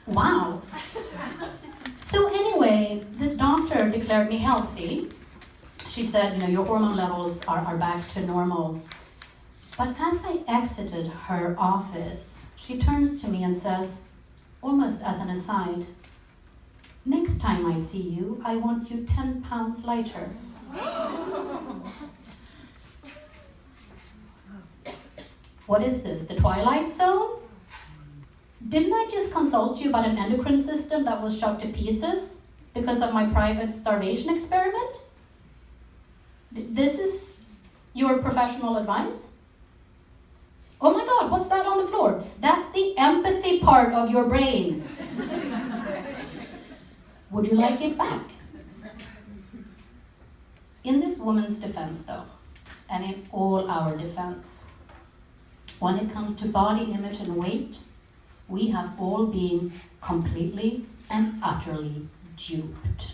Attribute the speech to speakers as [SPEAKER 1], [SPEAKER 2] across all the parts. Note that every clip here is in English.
[SPEAKER 1] Wow. So anyway, this doctor declared me healthy. She said, your hormone levels are back to normal. But as I exited her office, she turns to me and says, almost as an aside, next time I see you, I want you 10 pounds lighter. What is this, the Twilight Zone? Didn't I just consult you about an endocrine system that was shot to pieces because of my private starvation experiment? This is your professional advice? Oh my God, what's that on the floor? That's the empathy part of your brain. Would you like it back? In this woman's defense, though, and in all our defense, when it comes to body image and weight, we have all been completely and utterly duped.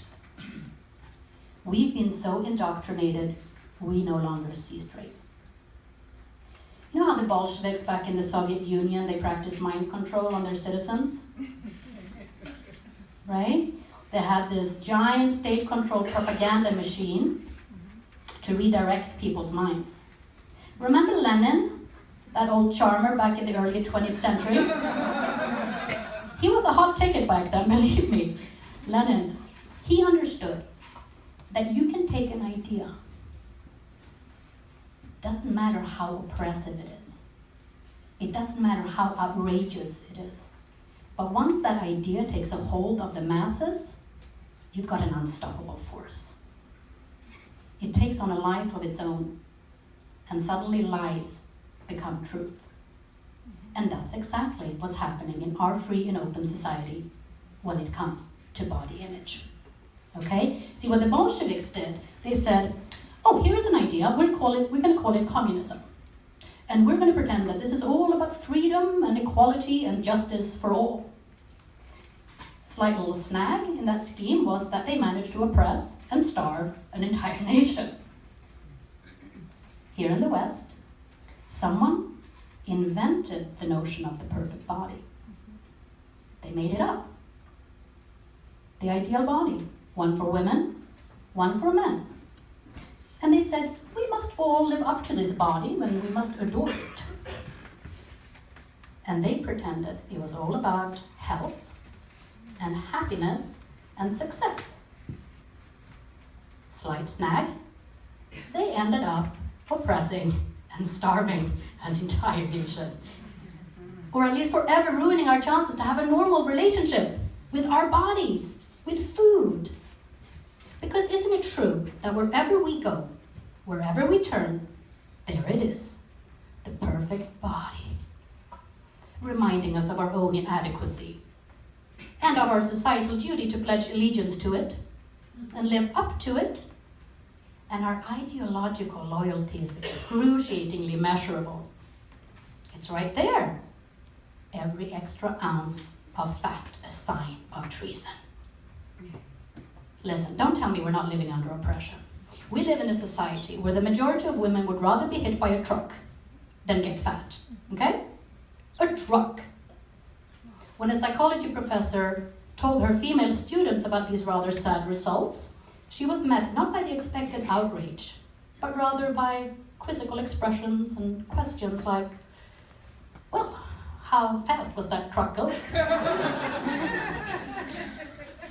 [SPEAKER 1] We've been so indoctrinated, we no longer see straight. You know how the Bolsheviks back in the Soviet Union, they practiced mind control on their citizens? Right? They had this giant state-controlled propaganda machine to redirect people's minds. Remember Lenin, that old charmer back in the early 20th century? He was a hot ticket back then, believe me. Lenin, he understood that you can take an idea. It doesn't matter how oppressive it is. It doesn't matter how outrageous it is. But once that idea takes a hold of the masses, you've got an unstoppable force. It takes on a life of its own, and suddenly lies become truth. And that's exactly what's happening in our free and open society when it comes to body image. Okay? See, what the Bolsheviks did, they said, oh, here's an idea, we're going to call it communism. And we're going to pretend that this is all about freedom and equality and justice for all. Slight little snag in that scheme was that they managed to oppress and starve an entire nation. Here in the West, someone invented the notion of the perfect body. They made it up. The ideal body, one for women, one for men. And they said, we must all live up to this body and we must adore it. And they pretended it was all about health and happiness and success. Slight snag, they ended up oppressing and starving an entire nation. Or at least forever ruining our chances to have a normal relationship with our bodies, with food. Because isn't it true that wherever we go, wherever we turn, there it is, the perfect body, reminding us of our own inadequacy and of our societal duty to pledge allegiance to it and live up to it. And our ideological loyalty is excruciatingly measurable. It's right there. Every extra ounce of fat, a sign of treason. Listen, don't tell me we're not living under oppression. We live in a society where the majority of women would rather be hit by a truck than get fat, okay? A truck. When a psychology professor told her female students about these rather sad results, she was met not by the expected outrage, but rather by quizzical expressions and questions like, well, how fast was that truck going?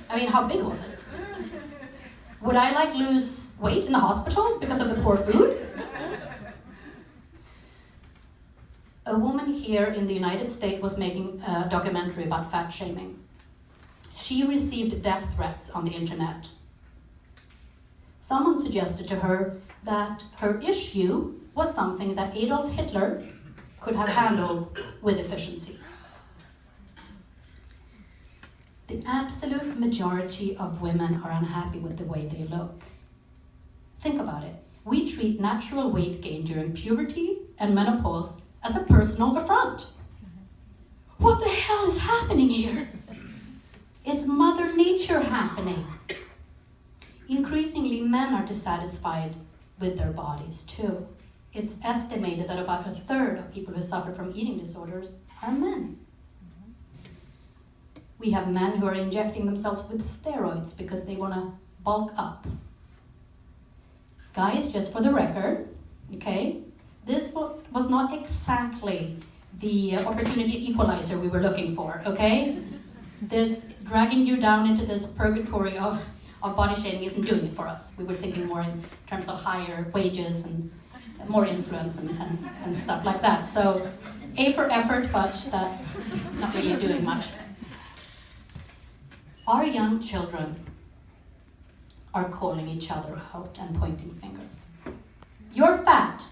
[SPEAKER 1] I mean, how big was it? Would I lose weight in the hospital because of the poor food? A woman here in the United States was making a documentary about fat shaming. She received death threats on the internet. Someone suggested to her that her issue was something that Adolf Hitler could have handled with efficiency. The absolute majority of women are unhappy with the way they look. Think about it. We treat natural weight gain during puberty and menopause as a personal affront. What the hell is happening here? It's Mother Nature happening. Increasingly, men are dissatisfied with their bodies too. It's estimated that about a third of people who suffer from eating disorders are men. We have men who are injecting themselves with steroids because they want to bulk up. Guys, just for the record, okay, this was not exactly the opportunity equalizer we were looking for, okay? This dragging you down into this purgatory of body shaming isn't doing it for us. We were thinking more in terms of higher wages and more influence and stuff like that. So, A for effort, but that's not really doing much. Our young children are calling each other out and pointing fingers. You're fat.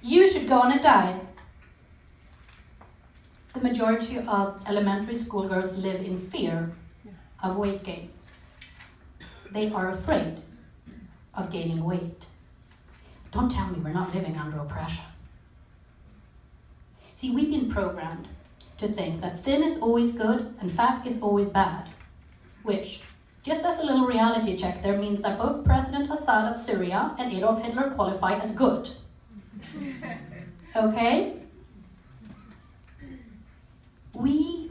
[SPEAKER 1] You should go on a diet. The majority of elementary school girls live in fear of weight gain. They are afraid of gaining weight. Don't tell me we're not living under oppression. See, we've been programmed to think that thin is always good and fat is always bad, which, just as a little reality check there, means that both President Assad of Syria and Adolf Hitler qualify as good. Okay? We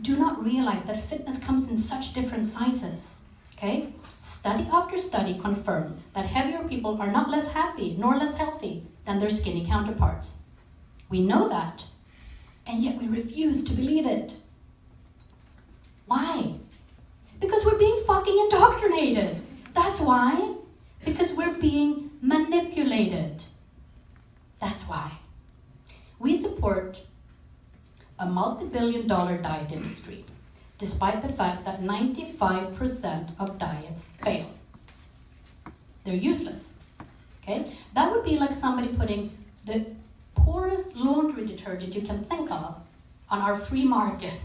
[SPEAKER 1] do not realize that fitness comes in such different sizes. Okay? Study after study confirm that heavier people are not less happy nor less healthy than their skinny counterparts. We know that, and yet we refuse to believe it. Why? Because we're being fucking indoctrinated. That's why. Because we're being manipulated. That's why. We support a multi-billion-dollar diet industry, despite the fact that 95% of diets fail. They're useless. Okay? That would be like somebody putting the poorest laundry detergent you can think of on our free market.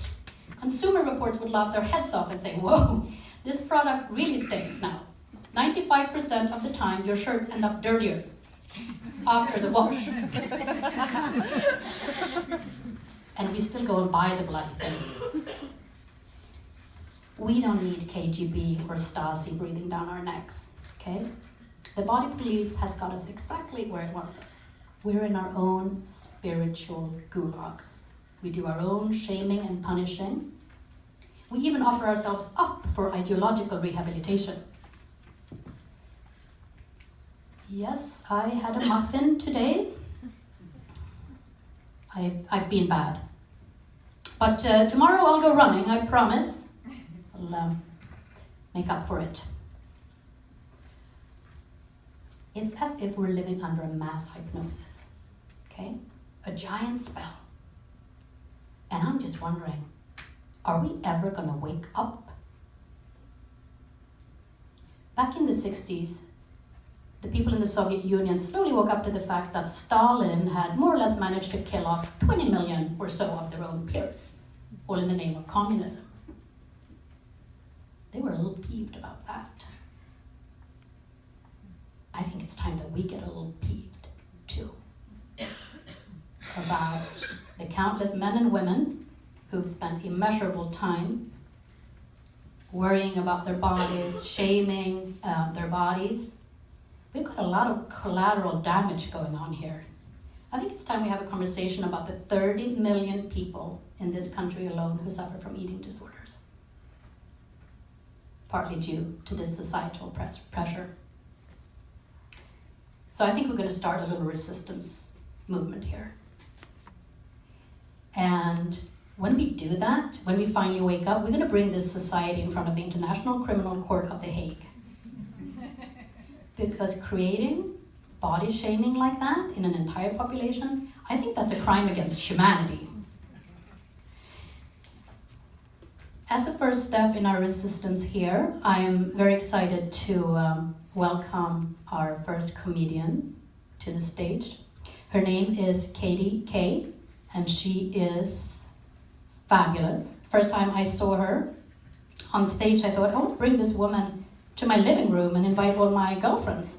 [SPEAKER 1] Consumer Reports would laugh their heads off and say, whoa, this product really stinks now. 95% of the time, your shirts end up dirtier after the wash. And we still go and buy the bloody thing. We don't need KGB or Stasi breathing down our necks, okay? The body police has got us exactly where it wants us. We're in our own spiritual gulags. We do our own shaming and punishing. We even offer ourselves up for ideological rehabilitation. Yes, I had a muffin today. I've been bad. But tomorrow I'll go running, I promise. I'll make up for it. It's as if we're living under a mass hypnosis, okay? A giant spell. And I'm just wondering, are we ever gonna wake up? Back in the 60s, the people in the Soviet Union slowly woke up to the fact that Stalin had more or less managed to kill off 20 million or so of their own peers, all in the name of communism. They were a little peeved about that. I think it's time that we get a little peeved, too, about the countless men and women who've spent immeasurable time worrying about their bodies, shaming their bodies. We've got a lot of collateral damage going on here. I think it's time we have a conversation about the 30 million people in this country alone who suffer from eating disorders, partly due to this societal pressure. So I think we're going to start a little resistance movement here. And when we do that, when we finally wake up, we're going to bring this society in front of the International Criminal Court of The Hague. Because creating body shaming like that in an entire population, I think that's a crime against humanity. As a first step in our resistance here, I am very excited to welcome our first comedian to the stage. Her name is Katie Kay, and she is fabulous. First time I saw her on stage, I thought, I want to bring this woman to my living room and invite all my girlfriends.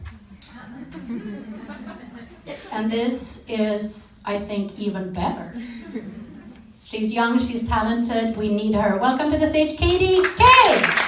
[SPEAKER 1] And this is, I think, even better. She's young, she's talented, we need her. Welcome to the stage, Katie Kay!